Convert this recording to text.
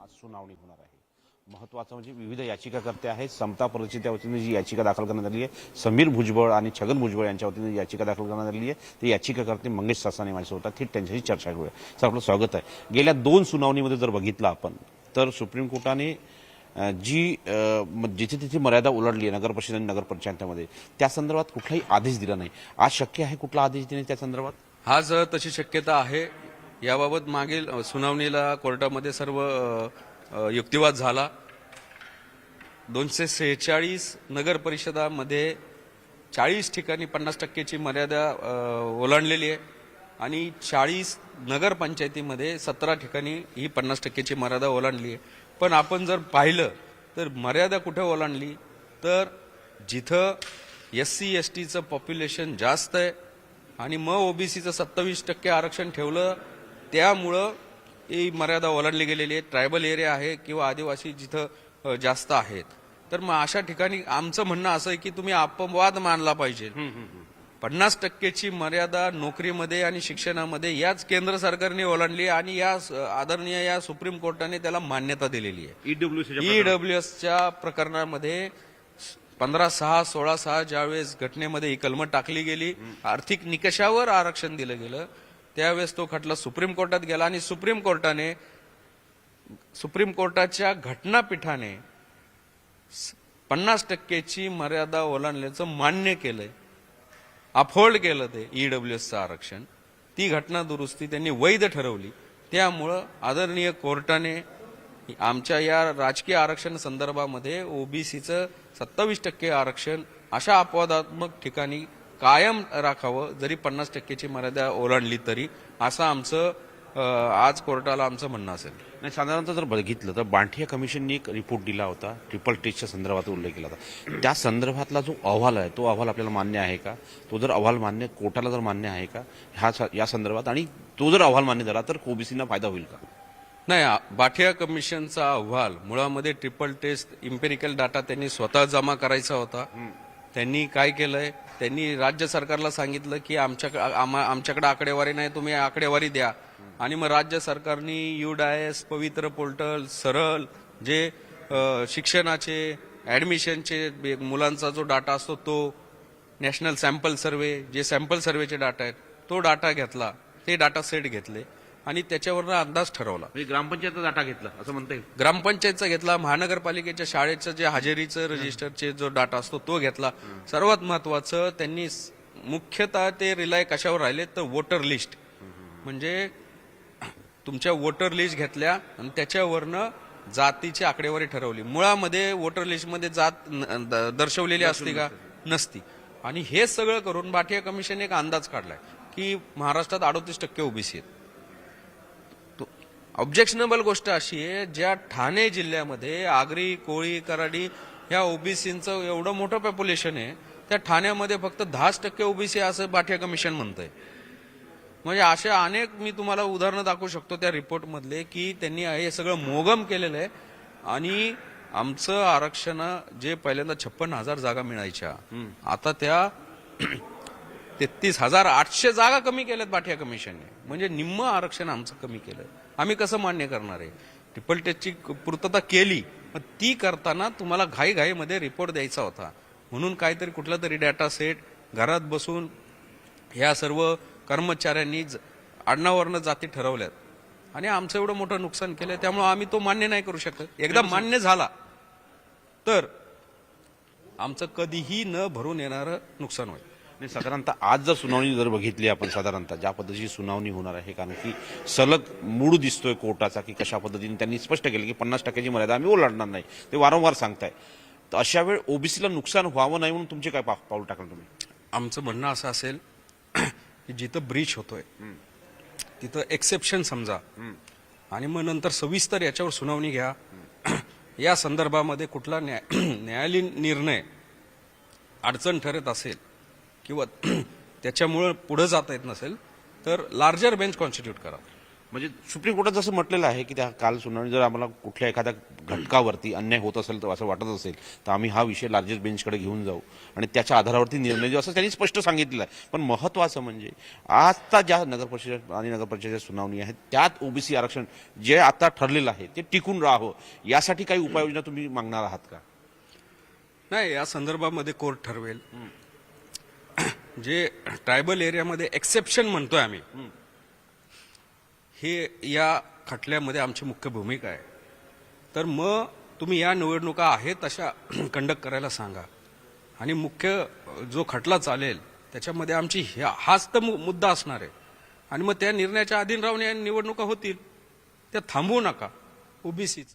आज सुनावणी होणार आहे. महत्त्वाचं म्हणजे विविध याचिकाकर्ते आहेत. समता परिषदेच्या वतीने जी याचिका दाखल करण्यात आली आहे, समीर भुजबळ आणि छगन भुजबळ यांच्या वतीने याचिका दाखल करण्यात आली आहे, ते याचिकाकर्ते मंगेश सासाने माझ्यासोबत आहेत. थेट त्यांच्याशी चर्चा करूया. सर, आपलं स्वागत आहे. गेल्या 2 सुनावणीमध्ये जर बघितलं आपण तर सुप्रीम कोर्टाने जिथे तिथे मर्यादा उलटली आहे नगर परिषद आणि नगर पंचायतीमध्ये, त्या संदर्भात कुठलाही आदेश दिला नाही. आज शक्य आहे कुठला आदेश देणे त्या संदर्भात? आज तशी शक्यता आहे. याबाबत मागील सुनावणीला कोर्टामध्ये सर्व युक्तिवाद झाला. 246 नगर परिषदामध्ये 40 ठिकाणी 50% मर्यादा ओलांडलेली आहे आणि 40 नगर पंचायतीमध्ये 17 ठिकाणी ही 50% मर्यादा ओलांडली आहे. पण आपण जर पाहिलं तर मर्यादा कुठे ओलांडली तर जिथं SC STचं पॉप्युलेशन जास्त आहे आणि मग ओबीसीचं 27% आरक्षण ठेवलं, त्यामुळं ही मर्यादा ओलांडली गेलेली आहे. ट्रायबल एरिया आहे किंवा आदिवासी जिथं जास्त आहेत, तर मग अशा ठिकाणी आमचं म्हणणं असं आहे की तुम्ही अपवाद मानला पाहिजे. 50%ची मर्यादा नोकरीमध्ये आणि शिक्षणामध्ये याच केंद्र सरकारने ओलांडली आणि या आदरणीय या सुप्रीम कोर्टाने त्याला मान्यता दिलेली आहे. EWSच्या प्रकरणामध्ये 15/6/16/6 ज्यावेळेस घटनेमध्ये ही कलमं टाकली गेली, आर्थिक निकषावर आरक्षण दिलं गेलं, त्यावेळेस तो खटला सुप्रीम कोर्टात गेला आणि सुप्रीम कोर्टाच्या घटनापीठाने 50%ची मर्यादा ओलांडल्याचं मान्य केलंय, अपहोल्ड केलं ते EWSचं आरक्षण. ती घटना दुरुस्ती त्यांनी वैध ठरवली. त्यामुळं आदरणीय कोर्टाने आमच्या या राजकीय आरक्षण संदर्भामध्ये ओबीसीचं 27% आरक्षण अशा अपवादात्मक ठिकाणी कायम राखावं, जरी 50%ची मर्यादा ओलांडली तरी, असं आमचं आज कोर्टाला आमचं म्हणणं असेल. नाही, साधारणतः जर बघितलं तर बांठिया कमिशनने एक रिपोर्ट दिला होता, ट्रिपल टेस्टच्या संदर्भात उल्लेख केला होता. त्या संदर्भातला जो अहवाल आहे तो अहवाल आपल्याला मान्य आहे का? तो जर अहवाल मान्य कोर्टाला जर मान्य आहे का या संदर्भात, आणि तो जर अहवाल मान्य झाला तर ओबीसीना फायदा होईल का? नाही, बाठिया कमिशनचा अहवाल मुळामध्ये ट्रिपल टेस्ट इम्पेरिकल डाटा त्यांनी स्वतः जमा करायचा होता. त्यांनी काय केलंय, त्यांनी राज्य सरकारला सांगितलं की आमच्याकडे आकडेवारी नाही, तुम्ही आकडेवारी द्या. आणि मग राज्य सरकारने UDIS, पवित्र पोर्टल, सरळ जे शिक्षणाचे ऍडमिशनचे मुलांचा जो डाटा असतो तो, नॅशनल सॅम्पल सर्वे जे सॅम्पल सर्वेचे डाटा आहेत तो डाटा घेतला, ते डाटा सेट घेतले आणि त्याच्यावरनं अंदाज ठरवला. ग्रामपंचायतचा डाटा घेतला असं म्हणता येईल? ग्रामपंचायतचा घेतला, महानगरपालिकेच्या शाळेचं जे हजेरीचं रजिस्टरचे जो डाटा असतो तो घेतला. सर्वात महत्वाचं त्यांनी मुख्यतः ते रिलाय कशावर राहिले तर वोटर लिस्ट, म्हणजे तुमच्या वोटर लिस्ट घेतल्या आणि त्याच्यावरनं जातीची आकडेवारी ठरवली. मुळामध्ये वोटर लिस्टमध्ये जात दर्शवलेली असते का? नसती. आणि हे सगळं करून बाठिया कमिशन एक अंदाज काढलाय की महाराष्ट्रात 38% ओबीसी आहेत. ऑब्जेक्शनेबल गोष्ट अशी आहे, ज्या ठाणे जिल्ह्यामध्ये आगरी, कोळी, कराडी ह्या ओबीसीचं एवढं मोठं पॉप्युलेशन आहे, त्या ठाण्यामध्ये फक्त 10% ओबीसी असं बाठिया कमिशन म्हणतंय. म्हणजे असे अनेक मी तुम्हाला उदाहरणं दाखवू शकतो त्या रिपोर्ट मधले की त्यांनी हे सगळं मोगम केलेलं आहे. आणि आमचं आरक्षण जे पहिल्यांदा 56,000 जागा मिळायच्या, आता त्या 33,800 जागा कमी केल्यात बाठिया कमिशनने. म्हणजे निम्म आरक्षण आमचं कमी केलं. आम्ही कसं मान्य करणार आहे? ट्रिपल टेस्टची पूर्तता केली, पण ती करताना तुम्हाला घाईमध्ये रिपोर्ट द्यायचा होता, म्हणून काहीतरी कुठला तरी डाटा सेट घरात बसून ह्या सर्व कर्मचाऱ्यांनी आडनावरनं जाती ठरवल्यात आणि आमचं एवढं मोठं नुकसान केलंय. त्यामुळे आम्ही तो मान्य नाही करू शकत. एकदा मान्य झाला तर आमचं कधीही न भरून येणारं नुकसान होईल. नाही, साधारणतः आज जर सुनावणी जर बघितली आपण, साधारणतः ज्या पद्धतीची सुनावणी होणार आहे, कारण की सलग मूड दिसतोय कोर्टाचा की कशा पद्धतीने त्यांनी स्पष्ट केलं की 50%ची मर्यादा आम्ही ओलांडणार नाही, ते वारंवार सांगताय. तर अशा वेळ ओबीसीला नुकसान व्हावं नाही म्हणून तुमचे काय पाऊल टाकाल तुम्ही? आमचं म्हणणं असं असेल की जिथं ब्रीच होतोय तिथं एक्सेप्शन समजा आणि मग नंतर सविस्तर याच्यावर सुनावणी घ्या. या संदर्भामध्ये कुठला न्यायालयीन निर्णय अडचण ठरत असेल किंवा त्याच्यामुळे पुढे जाता येत नसेल तर लार्जर बेंच कॉन्स्टिट्यूट करा. म्हणजे सुप्रीम कोर्टात जसं म्हटलेलं आहे की त्या काल सुनावणी जर आम्हाला कुठल्या एखाद्या घटकावरती अन्याय होत असेल तर असं वाटत असेल तर आम्ही हा विषय लार्जेस्ट बेंचकडे घेऊन जाऊ आणि त्याच्या आधारावरती निर्णय देऊ असं त्यांनी स्पष्ट सांगितलं आहे. पण महत्त्वाचं म्हणजे आता ज्या नगर परिषद आणि नगर परिषदेच्या सुनावणी आहेत त्यात ओबीसी आरक्षण जे आता ठरलेलं आहे ते टिकून राहावं यासाठी काही उपाययोजना तुम्ही मागणार आहात का? नाही, या संदर्भामध्ये कोर्ट ठरवेल. जे ट्रायबल एरियामध्ये एक्सेप्शन म्हणतोय आम्ही, हे या खटल्यामध्ये आमची मुख्य भूमिका आहे. तर मग तुम्ही या निवडणुका आहेत तशा कंडक्ट करायला सांगा आणि मुख्य जो खटला चालेल त्याच्यामध्ये आमची हाच तर मुद्दा असणार आहे आणि मग त्या निर्णयाच्या अधीन राहून या निवडणुका होतील. त्या थांबवू नका. ओबीसीच